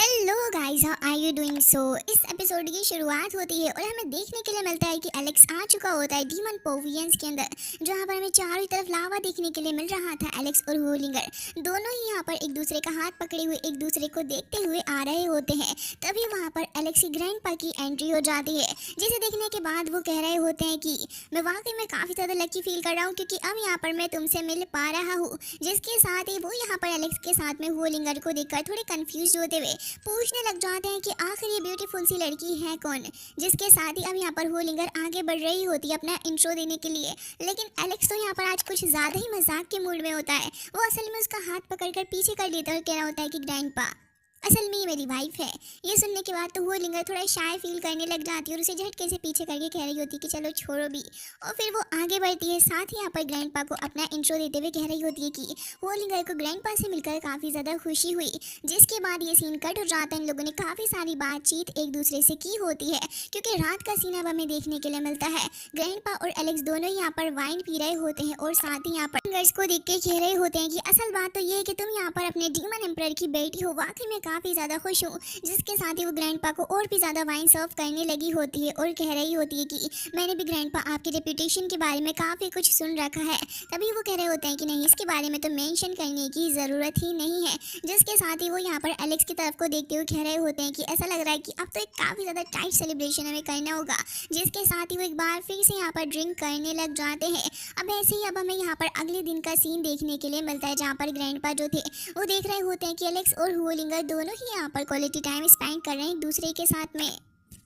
Hello guys, how are you doing. इस episode की शुरुआत होती है और हमें देखने के लिए मिलता है कि एलेक्स आ चुका होता है डीमन पोवियंस के अंदर, जहां पर हमें चारों तरफ लावा देखने के लिए मिल रहा था। एलेक्स और होलिंगर दोनों ही यहां पर एक दूसरे का हाथ पकड़े हुए एक दूसरे को देखते हुए आ रहे होते हैं। तभी वहां पर एलेक्स की ग्रैंडपा की एंट्री हो जाती है, जिसे देखने के बाद वो कह रहे होते हैं कि मैं वाकई में काफ़ी ज़्यादा लकी फील कर रहा हूँ, क्योंकि अब यहाँ पर मैं तुमसे मिल पा रहा हूँ। जिसके साथ ही वो यहाँ पर एलेक्स के साथ में होलिंगर को देखकर थोड़े कंफ्यूज होते हुए पूछने लग जाते हैं कि आखिर ये ब्यूटीफुल सी लड़की है कौन। जिसके साथ ही अब यहाँ पर होलिंगर आगे बढ़ रही होती है अपना इंट्रो देने के लिए, लेकिन एलेक्स तो यहाँ पर आज कुछ ज़्यादा ही मजाक के मूड में होता है। वो असल में उसका हाथ पकड़कर पीछे कर लेता है और कह रहा होता है कि ग्रैंडपा असल में ये मेरी वाइफ है। ये सुनने के बाद तो होलिंगर थोड़ा शाय फील करने लग जाती है और उसे झटके से पीछे करके कह रही होती है कि चलो छोड़ो भी। और फिर वो आगे बढ़ती है, साथ ही यहाँ पर ग्रैंडपा को अपना इंट्रो देते हुए कह रही होती है कि होलिंगर को ग्रैंडपा से मिलकर काफ़ी ज़्यादा खुशी हुई। जिसके बाद ये सीन कट हो जाता है। इन लोगों ने काफ़ी सारी बातचीत एक दूसरे से की होती है, क्योंकि रात का सीन अब हमें देखने के लिए मिलता है। ग्रैंडपा और एलेक्स दोनों यहाँ पर वाइन पी रहे होते हैं और साथ ही यहाँ पर गर्ल्स को देख के कह रहे होते हैं कि असल बात तो ये है कि तुम यहाँ पर अपने डीमन एम्परर की बेटी हो। वाकई में काफ़ी ज़्यादा खुश हूँ। जिसके साथ ही वो ग्रैंडपा को और भी ज़्यादा वाइन सर्व करने लगी होती है और कह रही होती है कि मैंने भी ग्रैंडपा आपकी रेपुटेशन के बारे में काफ़ी कुछ सुन रखा है। तभी वो कह रहे होते हैं कि नहीं, इसके बारे में तो मेंशन करने की ज़रूरत ही नहीं है। जिसके साथ ही वो यहाँ पर एलेक्स की तरफ को देखते हुए कह रहे होते हैं कि ऐसा लग रहा है कि अब तो एक काफ़ी ज़्यादा टाइट सेलिब्रेशन हमें करना होगा। जिसके साथ ही वो एक बार फिर से यहाँ पर ड्रिंक करने लग जाते हैं। अब ऐसे ही अब हमें यहाँ पर अगले दिन का सीन देखने के लिए मिलता है, जहाँ पर ग्रैंडपा जो थे वो देख रहे होते हैं कि एलेक्स और होलिंगर दोनों ही यहाँ पर क्वालिटी टाइम स्पेंड कर रहे हैं एक दूसरे के साथ में।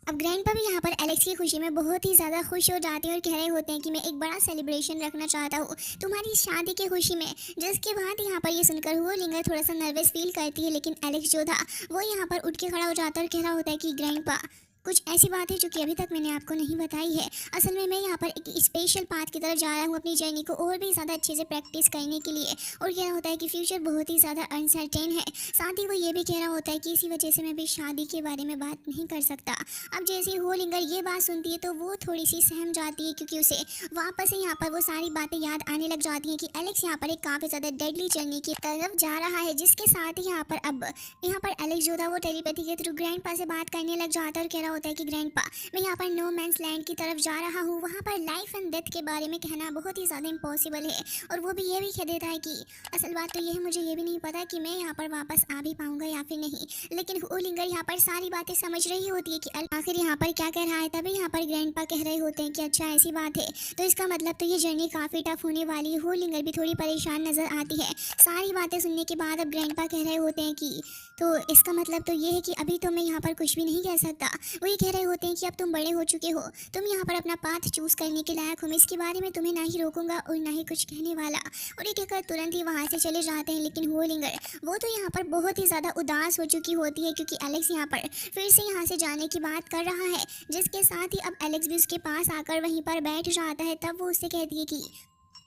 अब ग्रैंडपा भी यहाँ पर एलेक्स की खुशी में बहुत ही ज़्यादा खुश हो जाते हैं और कह रहे होते हैं कि मैं एक बड़ा सेलिब्रेशन रखना चाहता हूँ तुम्हारी शादी की खुशी में। जिसके बाद यहाँ पर ये सुनकर होलिंगर थोड़ा सा नर्वस फील करती है, लेकिन एलेक्स जो था वो यहाँ पर उठ के खड़ा हो जाता है और कह रहा होता है कि ग्रैंडपा कुछ ऐसी बात है जो कि अभी तक मैंने आपको नहीं बताई है। असल में मैं यहाँ पर एक स्पेशल पाथ की तरफ जा रहा हूँ अपनी जर्नी को और भी ज़्यादा अच्छे से प्रैक्टिस करने के लिए। और कह रहा होता है कि फ्यूचर बहुत ही ज़्यादा अनसर्टेन है। साथ ही वो ये भी कह रहा होता है कि इसी वजह से मैं भी शादी के बारे में बात नहीं कर सकता। अब जैसे ही होलिंगर ये बात सुनती है तो वो थोड़ी सी सहम जाती है, क्योंकि उसे वापस से यहाँ पर वो सारी बातें याद आने लग जाती हैं कि एलेक्स यहाँ पर एक काफ़ी ज़्यादा डेडली जर्नी की तरफ जा रहा है। जिसके साथ ही यहाँ पर एलेक्स जो था वो टेलीपैथी के थ्रू ग्रैंडपा से बात करने लग जाता है और कह रहा होता है कि ग्रैंडपा मैं यहाँ पर नो मैंस लैंड की तरफ जा रहा हूँ। वहाँ पर लाइफ एंड डेथ के बारे में कहना बहुत ही ज़्यादा इम्पॉसिबल है। और वो भी ये भी कह देता है कि असल बात तो ये है, मुझे ये भी नहीं पता कि मैं यहाँ पर वापस आ भी पाऊंगा या फिर नहीं। लेकिन होलिंगर यहाँ पर सारी बातें समझ रही होती है कि आखिर यहाँ पर क्या कह रहा है। तभी यहाँ पर ग्रैंडपा कह रहे होते हैं कि अच्छा ऐसी बात है, तो इसका मतलब तो ये जर्नी काफ़ी टफ होने वाली है। होलिंगर भी थोड़ी परेशान नजर आती है। सारी बातें सुनने के बाद अब ग्रैंडपा कह रहे होते हैं कि तो इसका मतलब तो ये है कि अभी तो मैं यहाँ पर कुछ भी नहीं कह सकता। वो ये कह रहे होते हैं कि अब तुम बड़े हो चुके हो, तुम यहाँ पर अपना पाथ चूज करने के लायक हो। मैं इसके बारे में तुम्हें ना ही रोकूंगा और ना ही कुछ कहने वाला। और ये कहकर तुरंत ही वहाँ से चले जाते हैं। लेकिन होलिंगर वो तो यहाँ पर बहुत ही ज़्यादा उदास हो चुकी होती है, क्योंकि एलेक्स यहाँ पर फिर से यहाँ से जाने की बात कर रहा है। जिसके साथ ही अब एलेक्स भी उसके पास आकर वहीं पर बैठ जाता है। तब वो उससे कहती है कि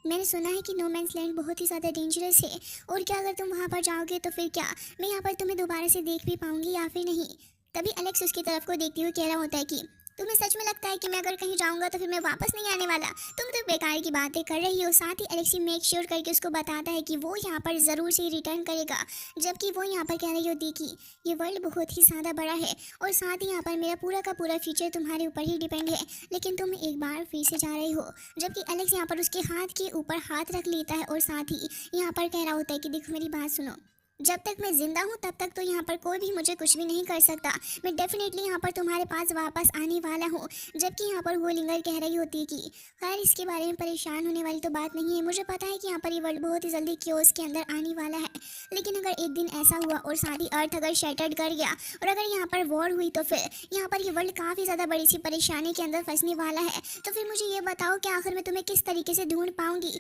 मैंने सुना है कि नो मैंस लैंड बहुत ही ज़्यादा डेंजरस है, और क्या अगर तुम वहाँ पर जाओगे तो फिर क्या मैं यहाँ पर तुम्हें दोबारा से देख भी पाऊंगी या फिर नहीं। तभी एलेक्स उसकी तरफ को देखते हुए कह रहा होता है कि तुम्हें सच में लगता है कि मैं अगर कहीं जाऊंगा तो फिर मैं वापस नहीं आने वाला। तुम तो बेकार की बातें कर रही हो। साथ ही एलेक्स मेक श्योर करके उसको बताता है कि वो यहाँ पर ज़रूर से रिटर्न करेगा। जबकि वो यहाँ पर कह रही होती है कि ये वर्ल्ड बहुत ही ज़्यादा बड़ा है और साथ ही यहाँ पर मेरा पूरा का पूरा फ्यूचर तुम्हारे ऊपर ही डिपेंड है, लेकिन तुम एक बार फिर से जा रही हो। जबकि एलेक्स यहाँ पर उसके हाथ के ऊपर हाथ रख लेता है और साथ ही यहाँ पर कह रहा होता है कि देखो मेरी बात सुनो, जब तक मैं जिंदा हूँ तब तक तो यहाँ पर कोई भी मुझे कुछ भी नहीं कर सकता। मैं डेफिनेटली यहाँ पर तुम्हारे पास वापस आने वाला हूँ। जबकि यहाँ पर होलिंगर कह रही होती है कि खैर इसके बारे में परेशान होने वाली तो बात नहीं है। मुझे पता है कि यहाँ पर ये वर्ल्ड बहुत ही जल्दी क्योस के अंदर आने वाला है, लेकिन अगर एक दिन ऐसा हुआ और सारी अर्थ अगर शैटर्ड कर गया और अगर यहाँ पर वॉर हुई तो फिर यहाँ पर ये वर्ल्ड काफ़ी ज़्यादा बड़ी सी परेशानी के अंदर फंसने वाला है। तो फिर मुझे ये बताओ कि आखिर मैं तुम्हें किस तरीके से ढूंढ पाऊंगी।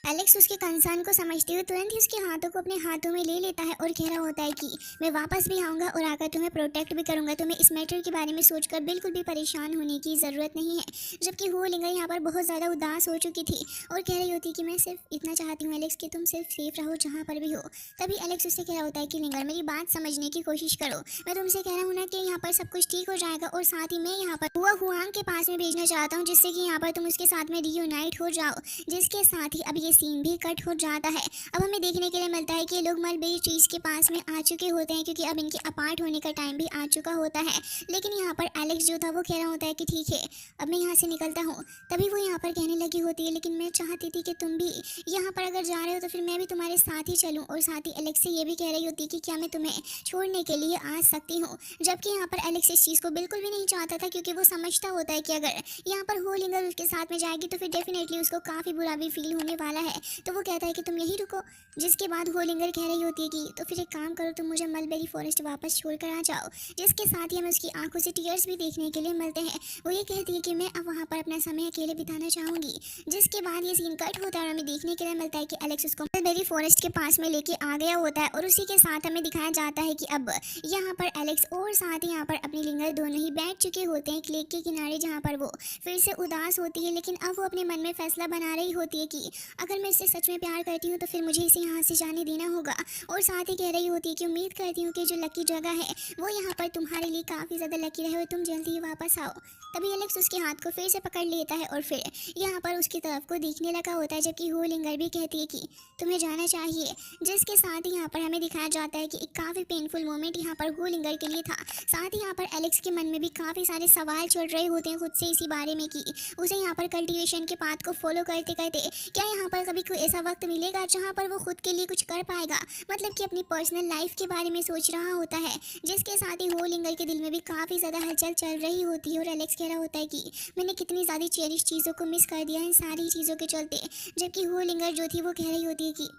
एलेक्स उसके कंसर्न को समझते हुए तुरंत ही उसके हाथों को अपने हाथों में ले लेता है और कह रहा होता है कि मैं वापस भी आऊँगा और आकर तुम्हें प्रोटेक्ट भी करूँगा। तुम्हें इस मैटर के बारे में सोचकर बिल्कुल भी परेशान होने की ज़रूरत नहीं है। जबकि होलिंगर यहाँ पर बहुत ज़्यादा उदास हो चुकी थी और कह रही होती कि मैं सिर्फ इतना चाहती हूँ एलेक्स कि तुम सिर्फ सेफ रहो जहाँ पर भी हो। तभी एलेक्स उससे कह रहा होता है कि लिंगर मेरी बात समझने की कोशिश करो। मैं तुमसे कह रहा हूँ ना कि यहाँ पर सब कुछ ठीक हो जाएगा, और साथ ही मैं यहाँ पर हुआंग के पास में भेजना चाहता हूँ, जिससे कि यहाँ पर तुम उसके साथ में रियूनाइट हो जाओ। जिसके साथ ही अब ये सीन भी कट हो जाता है। अब हमें देखने के लिए मिलता है कि ये लोग मलबेरी ट्रीज के पास में आ चुके होते हैं क्योंकि अब इनके अपार्ट होने का टाइम भी आ चुका होता है। लेकिन यहाँ पर एलेक्स जो था वो कह रहा होता है कि ठीक है अब मैं यहाँ से निकलता हूँ। तभी वो यहाँ पर कहने लगी होती है लेकिन मैं चाहती थी कि तुम भी यहाँ पर अगर जा रहे हो तो फिर मैं भी तुम्हारे साथ ही चलूँ, और साथ ही एलेक्स से ये भी कह रही होती है कि क्या मैं तुम्हें छोड़ने के लिए आ सकती हूँ। जबकि यहाँ पर एलेक्स इस चीज़ को बिल्कुल भी नहीं चाहता था क्योंकि वो समझता होता है कि अगर यहाँ पर होलिंगर उसके साथ में जाएगी तो फिर डेफिनेटली उसको काफ़ी बुरा भी फील होने वाला है। तो वो कहता है कि तुम यहीं रुको। जिसके बाद होलिंगर कह रही होती है कि तो फिर एक काम करो, तुम मुझे मलबेरी फॉरेस्ट वापस छोड़कर आ जाओ। जिसके साथ ही हमें उसकी आंखों से टीयर्स भी देखने के लिए मिलते हैं। वो ये कहती है कि मैं अब वहाँ पर अपना समय अकेले बिताना चाहूँगी। जिसके बाद ये सीन कट होता है और हमें देखने के लिए मिलता है कि एलेक्स उसको मलबेरी फॉरेस्ट के पास में लेके आ गया होता है, और उसी के साथ हमें दिखाया जाता है कि अब यहाँ पर एलेक्स और साथ ही यहाँ पर अपनी लिंगर दोनों ही बैठ चुके होते हैं एक लेक के किनारे, जहाँ पर वो फिर से उदास होती है। लेकिन अब वो अपने मन में फैसला बना रही होती है कि अगर मैं इससे सच में प्यार करती हूँ तो फिर मुझे इसे यहाँ से जाने देना होगा। और साथ ही कह रही होती है कि उम्मीद करती हूँ कि जो लकी जगह है वो यहाँ पर तुम्हारे लिए काफ़ी ज़्यादा लकी रहे और तुम जल्दी ही वापस आओ। तभी एलेक्स उसके हाथ को फिर से पकड़ लेता है और फिर यहाँ पर उसकी तरफ को देखने लगा होता है, जबकि होलिंगर भी कहती है कि तुम्हें जाना चाहिए। जिसके साथ ही यहाँ पर हमें दिखाया जाता है कि एक काफ़ी पेनफुल मोमेंट यहाँ पर होलिंगर के लिए था। साथ ही यहाँ पर एलेक्स के मन में भी काफ़ी सारे सवाल चल रहे होते हैं खुद से इसी बारे में कि उसे यहाँ पर कल्टीवेशन के पाथ को फॉलो करते करते क्या यहाँ पर कभी कोई ऐसा वक्त मिलेगा जहाँ पर वो खुद के लिए कुछ कर पाएगा, मतलब कि अपनी पर्सनल लाइफ के बारे में सोच रहा होता है। जिसके साथ ही होलिंगर के दिल में भी काफ़ी ज़्यादा हलचल चल रही होती है और एलेक्स कह रहा होता है कि मैंने कितनी ज़्यादा चेरिश चीज़ों को मिस कर दिया इन सारी चीज़ों के चलते। जबकि होलिंगर जो थी वो कह रही होती है कि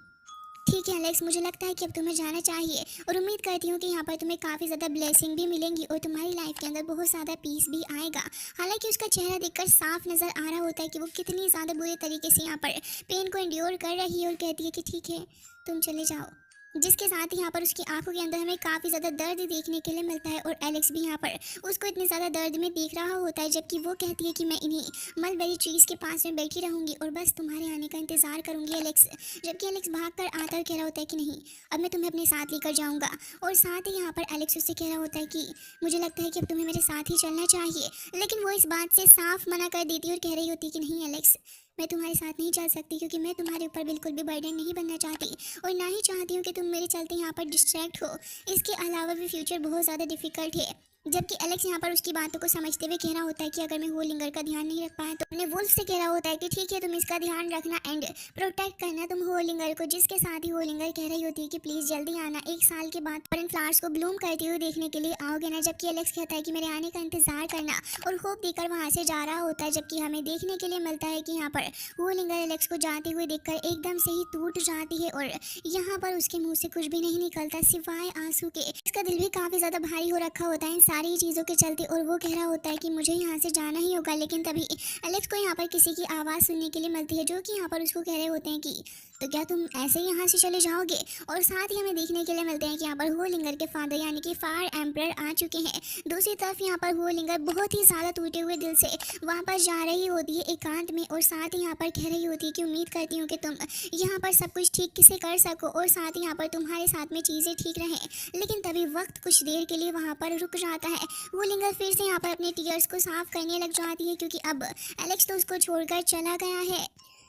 ठीक है एलेक्स, मुझे लगता है कि अब तुम्हें जाना चाहिए और उम्मीद करती हूँ कि यहाँ पर तुम्हें काफ़ी ज़्यादा ब्लेसिंग भी मिलेंगी और तुम्हारी लाइफ के अंदर बहुत ज़्यादा पीस भी आएगा। हालांकि उसका चेहरा देखकर साफ नज़र आ रहा होता है कि वो कितनी ज़्यादा बुरे तरीके से यहाँ पर पेन को एंड्योर कर रही है और कहती है कि ठीक है तुम चले जाओ। जिसके साथ ही यहाँ पर उसकी आंखों के अंदर हमें काफ़ी ज़्यादा दर्द देखने के लिए मिलता है और एलेक्स भी यहाँ पर उसको इतने ज़्यादा दर्द में देख रहा होता है, जबकि वो कहती है कि मैं इन्हीं मलबेरी ट्रीज़ के पास में बैठी रहूँगी और बस तुम्हारे आने का इंतज़ार करूँगी एलेक्स। जबकि एलेक्स भाग कर आता और कह रहा होता है कि नहीं, अब मैं तुम्हें अपने साथ लेकर जाऊँगा। और साथ ही यहाँ पर एलेक्स उससे कह रहा होता है कि मुझे लगता है कि अब तुम्हें मेरे साथ ही चलना चाहिए। लेकिन वो इस बात से साफ मना कर देती है और कह रही होती है कि नहीं एलेक्स, मैं तुम्हारे साथ नहीं चल सकती क्योंकि मैं तुम्हारे ऊपर बिल्कुल भी बर्डन नहीं बनना चाहती और ना ही चाहती हूँ कि तुम मेरे चलते यहाँ पर डिस्ट्रैक्ट हो। इसके अलावा भी फ्यूचर बहुत ज़्यादा डिफिकल्ट है। जबकि एलेक्स यहाँ पर उसकी बातों को समझते हुए कह रहा होता है कि अगर मैं होलिंगर का ध्यान नहीं रख पाया तो अपने वुल्फ से कह रहा होता है कि ठीक है तुम इसका ध्यान रखना एंड प्रोटेक्ट करना तुम होलिंगर को। जिसके साथ ही होलिंगर कह रही होती है कि प्लीज़ जल्दी आना, 1 साल के बाद पर इन फ्लावर्स को ब्लूम करते हुए देखने के लिए आओगे ना। जबकि एलेक्स कहता है कि मेरे आने का इंतजार करना और होप देकर वहाँ से जा रहा होता है। जबकि हमें देखने के लिए मिलता है कि यहाँ पर होलिंगर एलेक्स को जाते हुए देखकर एकदम से ही टूट जाती है और यहाँ पर उसके मुँह से कुछ भी नहीं निकलता सिवाय आंसू के। इसका दिल भी काफ़ी ज़्यादा भारी हो रखा होता है इन सारी चीज़ों के चलते और वो कह रहा होता है कि मुझे यहाँ से जाना ही होगा। लेकिन तभी एलेक्स को यहाँ पर किसी की आवाज़ सुनने के लिए मिलती है जो कि यहाँ पर उसको कह रहे होते हैं कि तो क्या तुम ऐसे ही यहाँ से चले जाओगे। और साथ ही हमें देखने के लिए मिलते हैं कि यहाँ पर होलिंगर के फादर यानी कि फायर एम्परर आ चुके हैं। दूसरी तरफ यहाँ पर होलिंगर बहुत ही ज़्यादा टूटे हुए दिल से वापस जा रही होती है एकांत में और साथ ही यहाँ पर कह रही होती है कि उम्मीद करती हूँ कि तुम यहाँ पर सब कुछ ठीक से कर सको और साथ ही यहाँ पर तुम्हारे साथ में चीज़ें ठीक रहें। लेकिन तभी वक्त कुछ देर के लिए वहाँ पर रुक जाता है। होलिंगर फिर से यहाँ पर अपने टीयर्स को साफ करने लग जाती है क्योंकि अब एलेक्स तो उसको छोड़कर चला गया है।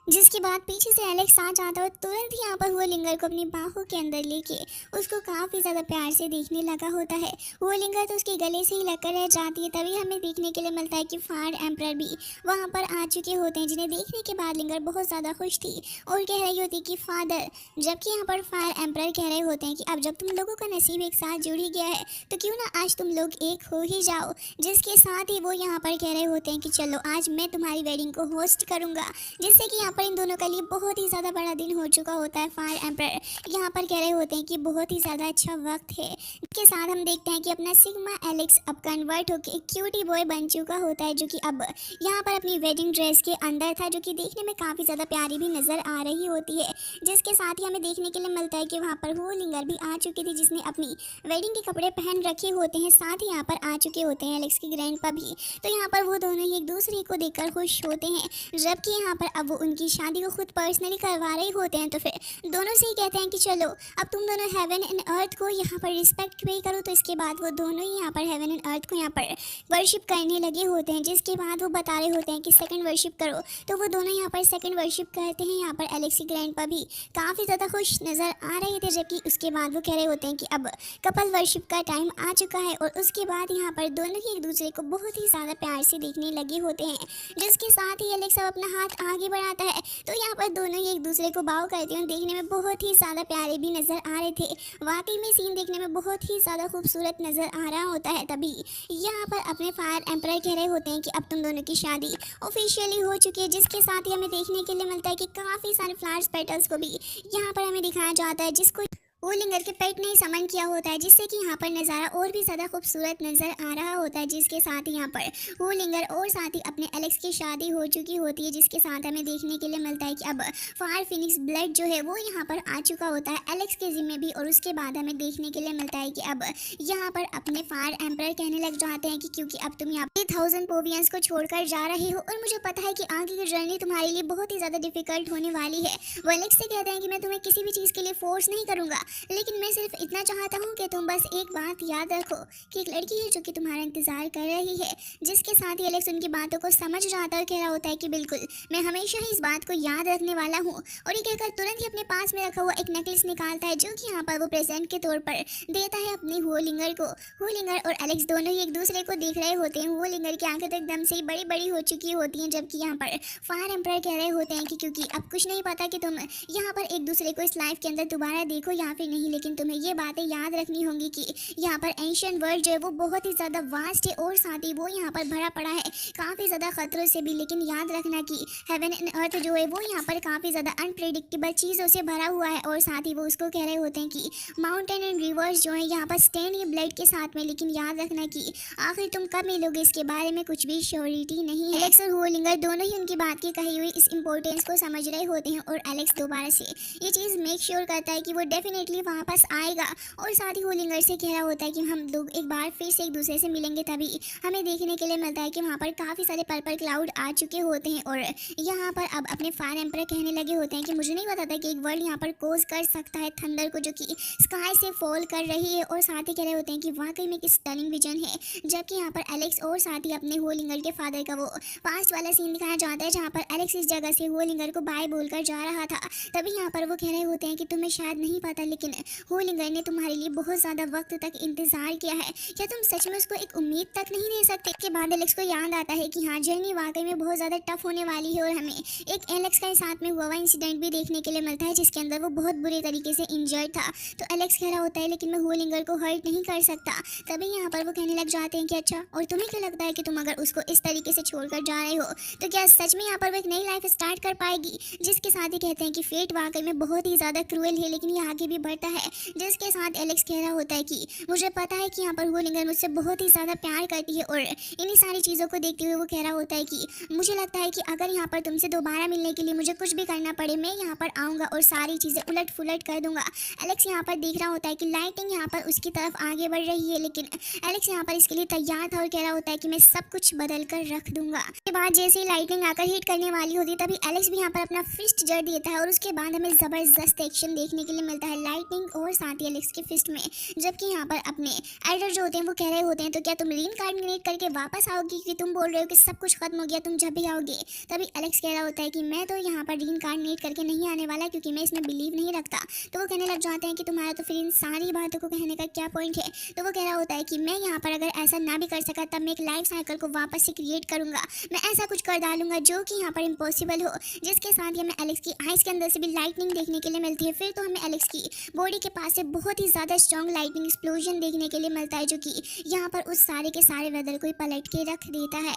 जिसके बाद पीछे से एलेक्स आ जाता है और तुरंत ही यहाँ पर होलिंगर को अपनी बाहों के अंदर लेके उसको काफ़ी ज़्यादा प्यार से देखने लगा होता है। होलिंगर तो उसके गले से ही लगकर रह जाती है। तभी हमें देखने के लिए मिलता है कि फायर एम्परर भी वहाँ पर आ चुके होते हैं, जिन्हें देखने के बाद लिंगर बहुत ज़्यादा खुश थी और कह रही होती कि फादर। जबकि यहाँ पर फायर एम्परर कह रहे होते हैं कि अब जब तुम लोगों का नसीब एक साथ जुड़ ही गया है तो क्यों ना आज तुम लोग एक हो ही जाओ। जिसके साथ ही वो यहाँ पर कह रहे होते हैं कि चलो आज मैं तुम्हारी वेडिंग को होस्ट करूँगा, जिससे कि पर इन दोनों के लिए बहुत ही ज़्यादा बड़ा दिन हो चुका होता है। फायर एम्परर यहाँ पर कह रहे होते हैं कि बहुत ही ज़्यादा अच्छा वक्त है। इसके साथ हम देखते हैं कि अपना सिग्मा एलेक्स अब कन्वर्ट होकर एक क्यूटी बॉय बन चुका होता है, जो कि अब यहाँ पर अपनी वेडिंग ड्रेस के अंदर था, जो कि देखने में काफ़ी ज़्यादा प्यारी भी नज़र आ रही होती है। जिसके साथ ही हमें देखने के लिए मिलता है कि वहाँ पर होलिंगर भी आ चुकी थी, जिसने अपनी वेडिंग के कपड़े पहन रखे होते हैं। साथ ही यहाँ पर आ चुके होते हैं एलेक्स के ग्रैंडपा भी। तो यहाँ पर वो दोनों ही एक दूसरे को देखकर खुश होते हैं। जबकि यहाँ पर अब वो उनकी की शादी को खुद पर्सनली करवा रहे होते हैं, तो फिर दोनों से ही कहते हैं कि चलो अब तुम दोनों हेवन एंड अर्थ को यहाँ पर रिस्पेक्ट पे करो। तो इसके बाद वो दोनों ही यहाँ पर हेवन एंड अर्थ को यहाँ पर वर्शिप करने लगे होते हैं, जिसके बाद वो बता रहे होते हैं कि सेकंड वर्शिप करो। तो वो दोनों यहाँ पर सेकंड वर्शिप करते हैं। यहाँ पर एलेक्स की ग्रैंडपा भी काफ़ी ज़्यादा खुश नज़र आ रहे थे, जबकि उसके बाद वो कह रहे होते हैं कि अब कपल वर्शिप का टाइम आ चुका है। और उसके बाद यहाँ पर दोनों ही एक दूसरे को बहुत ही ज़्यादा प्यार से देखने लगे होते हैं, जिसके साथ ही एलेक्स अब अपना हाथ आगे बढ़ाता है। तो यहाँ पर दोनों ही एक दूसरे को बाव करते हैं, देखने में बहुत ही ज़्यादा प्यारे भी नज़र आ रहे थे। वाकई में सीन देखने में बहुत ही ज़्यादा खूबसूरत नज़र आ रहा होता है। तभी यहाँ पर अपने फायर एम्परर कह रहे होते हैं कि अब तुम दोनों की शादी ऑफिशियली हो चुकी है, जिसके साथ ही हमें देखने के लिए मिलता है कि काफ़ी सारे फ्लावर्स पेटल्स को भी यहाँ पर हमें दिखाया जाता है, जिसको वूलिंगर के पेट ने ही समन किया होता है, जिससे कि यहाँ पर नज़ारा और भी ज़्यादा खूबसूरत नज़र आ रहा होता है। जिसके साथ ही यहाँ पर वूलिंगर और साथ ही अपने एलेक्स की शादी हो चुकी होती है, जिसके साथ हमें देखने के लिए मिलता है कि अब फायर फिनिक्स ब्लड जो है वो यहाँ पर आ चुका होता है एलेक्स के जिम्मे भी। और उसके बाद हमें देखने के लिए मिलता है कि अब यहाँ पर अपने फायर एम्परर कहने लग जाते हैं कि क्योंकि अब तुम यहाँ पर 1000 पोवियंस को छोड़कर जा रहे हो और मुझे पता है कि आगे की जर्नी तुम्हारे लिए बहुत ही ज़्यादा डिफिकल्ट होने वाली है। वो एलेक्स से कहते हैं कि मैं तुम्हें किसी भी चीज़ के लिए फोर्स नहीं करूँगा, लेकिन मैं सिर्फ इतना चाहता हूँ कि तुम बस एक बात याद रखो कि एक लड़की है जो कि तुम्हारा इंतजार कर रही है। जिसके साथ ही एलेक्स उनकी बातों को समझ जाता है और कह रहा होता है कि बिल्कुल मैं हमेशा ही इस बात को याद रखने वाला हूँ। और ये कहकर तुरंत ही अपने पास में रखा हुआ एक नेकलेस निकालता है, जो कि यहाँ पर वो प्रेजेंट के तौर पर देता है अपने वूलिंगर को। वूलिंगर और एलेक्स दोनों ही एक दूसरे को देख रहे होते हैं। वूलिंगर की आंखें तो एकदम से ही बड़ी बड़ी हो चुकी होती हैं, जबकि यहाँ पर फायर एम्परर कह रहे होते हैं कि क्योंकि अब कुछ नहीं पता कि तुम यहाँ पर एक दूसरे को इस लाइफ के अंदर दोबारा देखो या फिर नहीं, लेकिन तुम्हें ये बातें याद रखनी होंगी कि यहाँ पर एंशिएंट वर्ल्ड जो है वो बहुत ही ज़्यादा वास्ट है और साथ ही वो यहाँ पर भरा पड़ा है काफ़ी ज़्यादा खतरों से भी। लेकिन याद रखना कि हेवन एंड अर्थ जो है वो यहाँ पर काफ़ी ज़्यादा अनप्रेडिक्टेबल चीज़ों से भरा हुआ है। और साथ ही वो उसको कह रहे होते हैं कि माउंटेन एंड रिवर्स जो है यहाँ पर स्टैंड ये ब्लड के साथ में, लेकिन याद रखना कि आखिर तुम कब मिलोगे इसके बारे में कुछ भी श्योरिटी नहीं है। एलेक्स और वूलिंगर दोनों ही उनकी बात की कही हुई इस इंपॉर्टेंस को समझ रहे होते हैं और एलेक्स दोबारा से ये चीज़ मेक श्योर करता है कि वो डेफिनेटली वापस आएगा। और साथ ही वूलिंगर से कह रहा होता है कि हम लोग एक बार फिर से एक दूसरे से मिलेंगे। तभी हमें देखने के लिए मिलता है कि वहाँ पर काफ़ी सारे पर्पल क्लाउड आ चुके होते हैं और यहाँ पर अब अपने फायर एम्परर कहने लगे होते हैं कि मुझे नहीं पता था कि एक वर्ल्ड यहाँ पर कोज कर सकता है थंडर को, जो कि स्काई से फॉल कर रही है। और साथ ही कह रहे होते हैं कि वाकई में किस स्टनिंग विजन है। जबकि यहाँ पर एलेक्स और साथ ही अपने वूलिंगर के फादर का वो पास्ट वाला सीन दिखाया जाता है, जहाँ पर एलेक्स इस जगह से वूलिंगर को बाय बोलकर जा रहा था। तभी यहाँ पर वो कह रहे होते हैं कि तुम्हें शायद नहीं पता, लेकिन वूलिंगर ने तुम्हारे लिए बहुत ज़्यादा वक्त तक इंतजार किया है, क्या तुम सच में उसको एक उम्मीद तक नहीं दे सकते। के बाद एलेक्स को याद आता है कि हाँ जर्नी वाकई में बहुत ज़्यादा टफ होने वाली है और हमें एक एलेक्स के साथ में हुआ इंसिडेंट भी देखने के लिए मिलता है, जिसके अंदर वो बहुत बुरे तरीके से इंजर्ड था। तो एलेक्स कह रहा होता है लेकिन मैं वूलिंगर को हर्ट नहीं कर सकता। तभी यहाँ पर वो कहने लग जाते हैं कि अच्छा, और तुम्हें क्या लगता है कि तुम अगर उसको इस तरीके से छोड़कर जा रहे हो तो क्या सच में यहाँ पर वो एक नई लाइफ स्टार्ट कर पाएगी। जिसके साथ ही कहते हैं कि फेट वाकई में बहुत ही ज़्यादा क्रूएल है, लेकिन ये आगे भी बढ़ता है। जिसके साथ एलेक्स कह रहा होता है कि मुझे पता है कि यहाँ पर वूलिंगर मुझसे बहुत ही ज़्यादा प्यार करती है। और इन्हीं सारी चीज़ों को देखते हुए वो कह रहा होता है कि मुझे लगता है कि अगर यहाँ पर तुमसे दोबारा मिलने के लिए मुझे कुछ भी करना पड़े, मैं यहाँ पर आऊँगा और सारी चीज़ें उलट फुलट कर दूंगा। एलेक्स यहाँ पर देख रहा होता है कि लाइटिंग यहाँ पर उसकी तरफ आगे बढ़ रही है, लेकिन एलेक्स यहाँ पर इसके लिए तैयार था और कह रहा होता है कि मैं सब कुछ बदल कर रख दूंगा। उसके बाद जैसे ही लाइटिंग आकर हिट करने वाली होती है, तभी एलेक्स भी यहाँ पर अपना फिस्ट जड़ देता है और उसके बाद हमें ज़बरदस्त एक्शन देखने के लिए मिलता है लाइटिंग और साथ ही एलेक्स के फिस्ट में। जबकि यहाँ पर अपने एल्डर जो होते हैं वो कह रहे होते हैं तो क्या तुम रीइंकार्नेट करके वापस आओगी, कि तुम बोल रहे हो कि सब कुछ खत्म हो गया, तुम जब भी आओगे। तभी एलेक्स कह रहा होता है कि मैं तो यहाँ पर रीइंकार्नेट करके नहीं आने वाला, क्योंकि मैं इसमें बिलीव नहीं रखता। तो वो कहने लग जाते हैं कि तुम्हारा तो फिर इन सारी बातों को कहने का क्या पॉइंट है। तो वो कह रहा होता है कि मैं यहाँ पर अगर ऐसा ना भी कर सका तब मैं एक लाइफ साइकिल को वापस से क्रिएट करूँगा, मैं ऐसा कुछ कर डालूंगा जो कि यहाँ पर इम्पॉसिबल हो। जिसके साथ ही हमें एलेक्स की आइज़ के अंदर से भी लाइटनिंग देखने के लिए मिलती है। फिर तो हमें एलेक्स की बॉडी के पास से बहुत ही ज़्यादा स्ट्रॉन्ग लाइटनिंग एक्सप्लोजन देखने के लिए मिलता है, जो कि यहाँ पर उस सारे के सारे वेदर को ही पलट के रख देता है।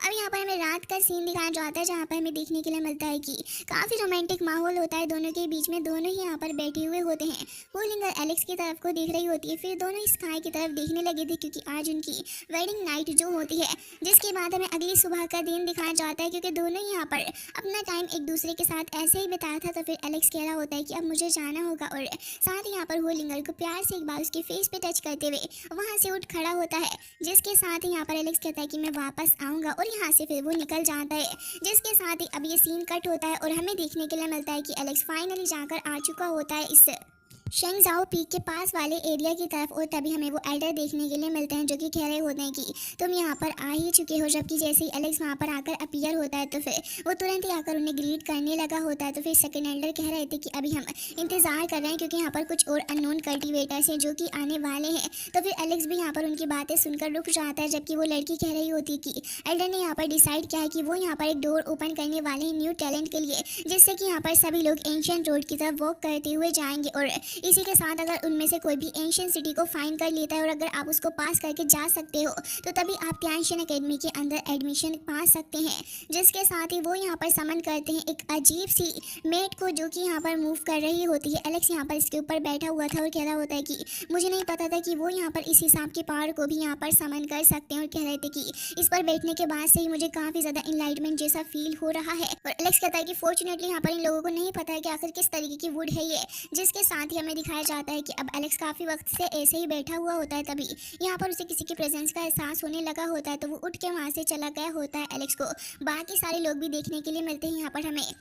अब यहाँ पर हमें रात का सीन दिखाया जाता है, जहाँ पर हमें देखने के लिए मिलता है कि काफ़ी रोमांटिक माहौल होता है दोनों के बीच में। दोनों ही यहाँ पर बैठे हुए होते हैं। वूलिंगर एलेक्स की तरफ को देख रही होती है, फिर दोनों स्काई की तरफ देखने लगे थे, क्योंकि आज उनकी वेडिंग नाइट जो होती है। जिसके बाद हमें अगली सुबह का दिन दिखाया जाता है, क्योंकि दोनों ही यहाँ पर अपना टाइम एक दूसरे के साथ ऐसे ही बिताया था। तो फिर एलेक्स कह रहा होता है कि अब मुझे जाना होगा, और साथ ही यहाँ पर वूलिंगर को प्यार से एक बार उसके फेस पे टच करते हुए वहाँ से उठ खड़ा होता है। जिसके साथ ही यहाँ पर एलेक्स कहता है कि मैं वापस आऊँगा। और और यहाँ से फिर वो निकल जाता है। जिसके साथ ही अब ये सीन कट होता है और हमें देखने के लिए मिलता है कि एलेक्स फाइनली जाकर आ चुका होता है इस शेंगजाओ पीक के पास वाले एरिया की तरफ, और तभी हमें वो एल्डर देखने के लिए मिलते हैं जो कि कह रहे होते हैं कि तुम यहाँ पर आ ही चुके हो। जबकि जैसे ही एलेक्स वहाँ पर आकर अपीयर होता है तो फिर वो तुरंत ही आकर उन्हें ग्रीट करने लगा होता है। तो फिर सेकंड एल्डर कह रहे थे कि अभी हम इंतजार कर रहे हैं क्योंकि यहाँ पर कुछ और अननोन कल्टिवेटर्स हैं जो कि आने वाले हैं। तो फिर एलेक्स भी यहाँ पर उनकी बातें सुनकर रुक जाता है, जबकि वो लड़की कह रही होती है कि एल्डर ने यहाँ पर डिसाइड किया है कि वो यहाँ पर एक डोर ओपन करने वाले हैं न्यू टैलेंट के लिए, जिससे कि यहाँ पर सभी लोग एंशियंट रोड की तरफ वॉक करते हुए जाएंगे। और इसी के साथ अगर उनमें से कोई भी एंशियंट सिटी को फाइंड कर लेता है और अगर आप उसको पास करके जा सकते हो तो तभी आप क्लैंशन एकेडमी के अंदर एडमिशन पा सकते हैं। जिसके साथ ही वो यहाँ पर समन करते हैं एक अजीब सी मेट को जो कि यहाँ पर मूव कर रही होती है। एलेक्स यहाँ पर इसके ऊपर बैठा हुआ था और कह रहा होता है कि मुझे नहीं पता था कि वो यहाँ पर इस हिसाब के पावर को भी यहाँ पर समन कर सकते हैं, और कह रहे थे कि इस पर बैठने के बाद से ही मुझे काफ़ी ज़्यादा इनलाइटमेंट जैसा फील हो रहा है। और एलेक्स कहता है कि फॉर्चुनेटली यहाँ पर इन लोगों को नहीं पता है कि आखिर किस तरीके की वुड है ये। जिसके साथ ही हमें दिखाया जाता है कि अब एलेक्स काफ़ी वक्त से ऐसे ही बैठा हुआ होता है, तभी यहाँ पर उसे किसी की प्रेजेंस का एहसास होने लगा होता है। तो वो उठ के वहाँ से चला गया होता है। एलेक्स को बाकी सारे लोग भी देखने के लिए मिलते हैं। यहाँ पर हमें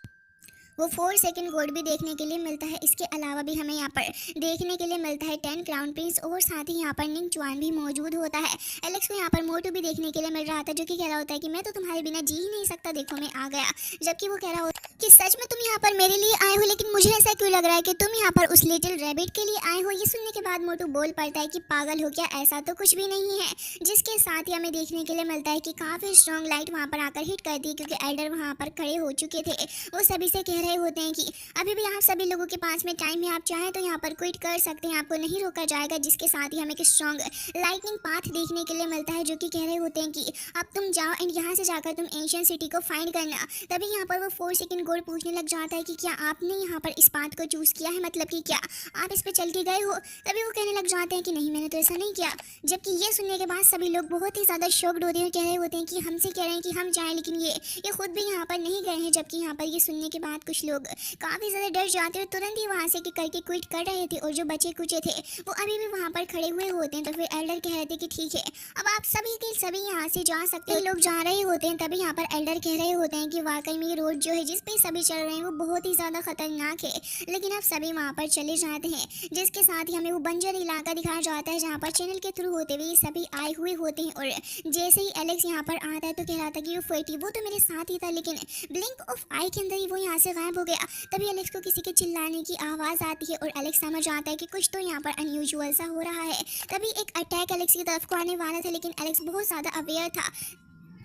वो 4 सेकंड गोल्ड भी देखने के लिए मिलता है। इसके अलावा भी हमें यहाँ पर देखने के लिए मिलता है 10 क्राउन प्रिंस, और साथ ही यहाँ पर निंग चुआन भी मौजूद होता है। एलेक्स को यहाँ पर मोटू भी देखने के लिए मिल रहा था जो कि कह रहा होता है कि मैं तो तुम्हारे बिना जी ही नहीं सकता, देखो मैं आ गया। जबकि वो कह रहा होता कि सच में तुम यहाँ पर मेरे लिए आए हो, लेकिन मुझे ऐसा क्यों लग रहा है कि तुम यहाँ पर उस लिटिल रैबिट के लिए आए हो। ये सुनने के बाद मोटू बोल पड़ता है कि पागल हो क्या, ऐसा तो कुछ भी नहीं है। जिसके साथ ही हमें देखने के लिए मिलता है कि काफ़ी स्ट्रॉन्ग लाइट वहाँ पर आकर हिट करती है क्योंकि एल्डर वहाँ पर खड़े हो चुके थे। वो सभी से कह रहे होते हैं कि अभी भी आप सभी लोगों के पास में टाइम है, आप चाहें तो यहाँ पर क्विट कर सकते हैं, आपको नहीं रोका जाएगा। जिसके साथ ही हमें एक स्ट्रॉन्ग लाइटनिंग पाथ देखने के लिए मिलता है जो कि कह रहे होते हैं कि अब तुम जाओ एंड यहाँ से जाकर तुम एंशियंट सिटी को फाइंड करना। तभी यहाँ पर वो 4 सेकंड गोल्ड पूछने लग जाता है कि क्या आपने यहाँ पर इस पाथ को चूज़ किया है, मतलब कि क्या आप इस पर चल के गए हो। तभी वो कहने लग जाते हैं कि नहीं, मैंने तो ऐसा नहीं किया। जबकि ये सुनने के बाद सभी लोग बहुत ही ज़्यादा शॉक्ड होते हैं, कह रहे होते हैं कि हमसे कह रहे हैं कि हम जाएं, लेकिन ये खुद भी यहाँ पर नहीं गए हैं। जबकि यहाँ पर ये सुनने के बाद कुछ लोग काफ़ी ज़्यादा डर जाते हैं, तुरंत ही वहाँ से करके क्विट कर रहे थे, और जो बचे कुचे थे वो अभी भी वहाँ पर खड़े हुए होते हैं। तो फिर एल्डर कह रहे थे कि ठीक है, अब आप सभी के सभी यहाँ से जा सकते हैं। लोग जा रहे होते हैं, तभी यहाँ पर एल्डर कह रहे होते हैं कि वाकई में ये रोड जो है जिस पे सभी चल रहे हैं वो बहुत ही ज़्यादा खतरनाक है, लेकिन अब सभी वहाँ पर चले जाते हैं। जिसके साथ ही हमें वो बंजर इलाका दिखाया जाता है जहाँ पर चैनल के थ्रू होते हुए सभी आए हुए होते हैं। और जैसे ही एलेक्स यहाँ पर आता है तो कह रहा था कि वो तो मेरे साथ ही था, लेकिन ब्लिंक ऑफ आई के अंदर ही वो यहाँ से गायब हो गया। तभी एलेक्स को किसी के चिल्लाने की आवाज़ आती है और एलेक्स समझ आता है कि कुछ तो यहाँ पर अनयूजुअल सा हो रहा है। तभी एक अटैक एलेक्स की तरफ को आने वाला था, लेकिन एलेक्स बहुत ज़्यादा अवेयर था,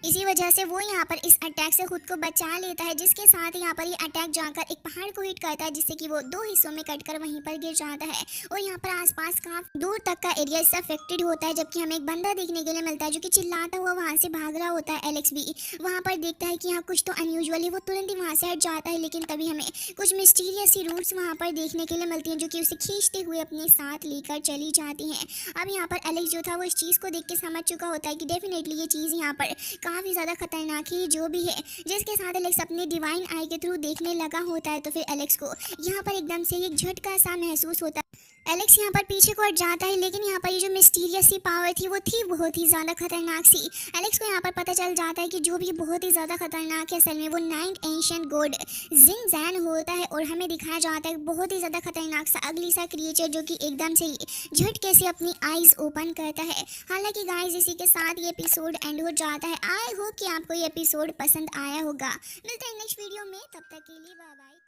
इसी वजह से वो यहाँ पर इस अटैक से खुद को बचा लेता है। जिसके साथ यहाँ पर ये अटैक जाकर एक पहाड़ को हिट करता है, जिससे कि वो 2 हिस्सों में कटकर वहीं पर गिर जाता है, और यहाँ पर आसपास काफी दूर तक का एरिया इससे अफेक्टेड होता है। जबकि हमें एक बंदा देखने के लिए मिलता है जो कि चिल्लाता हुआ वहाँ से भाग रहा होता है। एलेक्स भी वहाँ पर देखता है कि यहाँ कुछ तो अनयूजुअल है, वो तुरंत ही वहाँ से हट जाता है। लेकिन तभी हमें कुछ मिस्टीरियस सी रूट्स वहाँ पर देखने के लिए मिलती हैं जो कि उसे खींचते हुए अपने साथ लेकर चली जाती हैं। अब यहाँ पर एलेक्स जो था वो इस चीज़ को देख के समझ चुका होता है कि डेफिनेटली ये चीज़ यहाँ पर काफ़ी ज़्यादा खतरनाक ही जो भी है। जिसके साथ एलेक्स अपने डिवाइन आई के थ्रू देखने लगा होता है। तो फिर एलेक्स को यहाँ पर एकदम से एक झटका सा महसूस होता है। एलेक्स यहाँ पर पीछे को हट जाता है, लेकिन यहाँ पर ये जो मिस्टीरियस सी पावर थी वो थी बहुत ही ज़्यादा खतरनाक सी। एलेक्स को यहाँ पर पता चल जाता है कि जो भी बहुत ही ज़्यादा खतरनाक है असल में वो 9th एंशिएंट गॉड जिंग जैन होता है। और हमें दिखाया जाता है बहुत ही ज़्यादा खतरनाक सा अगली सा क्रिएचर जो कि एकदम से ही झटके से अपनी आईज ओपन करता है। हालांकि गाइस इसी के साथ ये एपिसोड एंड हो जाता है। आई होप कि आपको ये एपिसोड पसंद आया होगा। मिलते हैं नेक्स्ट वीडियो में, तब तक के लिए बाय बाय।